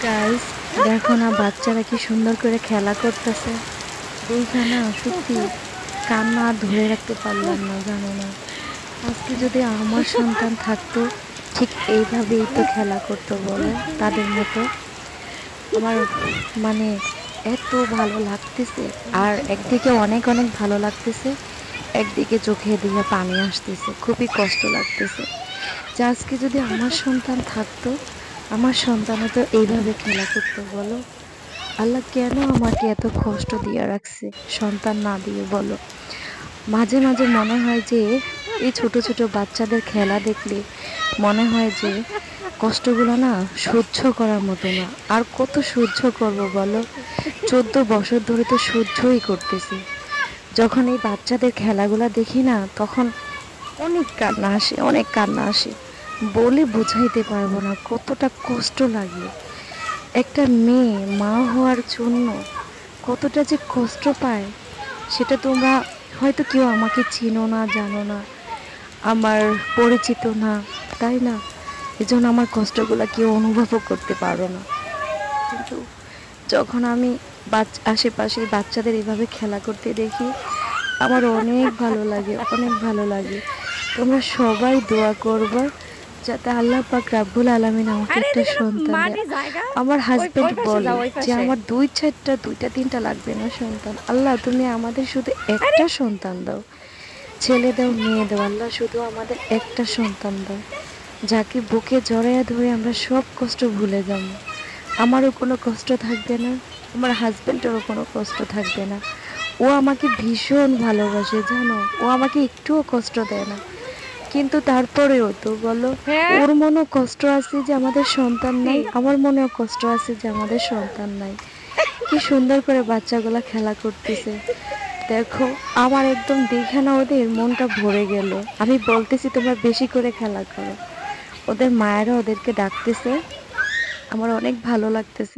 Guys, দেখো না বাচ্চারা কি সুন্দর করে খেলা করতেছে। দেখে না সত্যি কান্না আর ধরে রাখতে পারলাম না, জানো না। আজকে যদি আমার সন্তান থাকতো, ঠিক এইভাবেই তো খেলা করতো বলো, তাদের মতো। আমার মানে এত ভালো লাগতেছে, আর একদিকে অনেক অনেক ভালো লাগতেছে, একদিকে চোখে দিয়ে পানি আসতেছে, খুবই কষ্ট লাগতেছে যে আজকে যদি আমার সন্তান থাকতো, আমার সন্তানও তো এইভাবে খেলা করতো বলো। আল্লাহ কেন আমাকে এত কষ্ট দিয়ে রাখছে সন্তান না দিয়ে বলো। মাঝে মাঝে মনে হয় যে এই ছোট ছোট বাচ্চাদের খেলা দেখলে মনে হয় যে কষ্টগুলো না সহ্য করার মতো না। আর কত সহ্য করব বলো, 14 বছর ধরে তো সহ্যই করতেছি। যখন এই বাচ্চাদের খেলাগুলা দেখি না, তখন অনেক কান্না আসে, অনেক কান্না আসে। বলে বোঝাইতে পারবো না কতটা কষ্ট লাগে। একটা মেয়ে মা হওয়ার জন্য কতটা যে কষ্ট পায়, সেটা তোমরা হয়তো কেউ আমাকে চিনো না, জানো না, আমার পরিচিত না, তাই না? এজন্য আমার কষ্টগুলা কেউ অনুভবও করতে পারো না। কিন্তু যখন আমি আশেপাশে বাচ্চাদের এভাবে খেলা করতে দেখি, আমার অনেক ভালো লাগে, অনেক ভালো লাগে। তোমরা সবাই দোয়া করবা যাতে আল্লাহ পাক রাব্বুল আলামিন আমাকে আরে একটা এদিকে না, সন্তান দেয়। মাটি জায়গা। আমার ওই হাজবেন্ড ওই পাশে বলে যাও, ওই যে পাশে। আমার দুই চারটা, দুইটা তিনটা লাগবে না সন্তান, আল্লাহ তুমি আমাদের শুধু আরে একটা সন্তান দাও। ছেলে দাও মেয়ে দাও, আল্লাহ শুধু আমাদের একটা সন্তান দাও, যাকে বুকে জড়াইয়া ধরে আমরা সব কষ্ট ভুলে যাব। আমারও কোনো কষ্ট থাকবে না, আমার হাজবেন্ডেরও কোনো কষ্ট থাকবে না। ও আমাকে ভীষণ ভালোবাসে জানো, ও আমাকে একটুও কষ্ট দেয় না। কিন্তু তারপরেও তো বলো, হ্যাঁ। ওর মনেও কষ্ট আছে যে আমাদের সন্তান নাই, আমার মনেও কষ্ট আছে যে আমাদের সন্তান নাই। কি সুন্দর করে বাচ্চাগুলা খেলা করতেছে দেখো। আমার একদম দেখে না ওদের মনটা ভরে গেল। আমি বলতেছি তোমরা বেশি করে খেলা করো, ওদের মায়েরা ওদেরকে ডাকতেছে, আমার অনেক ভালো লাগতেছে।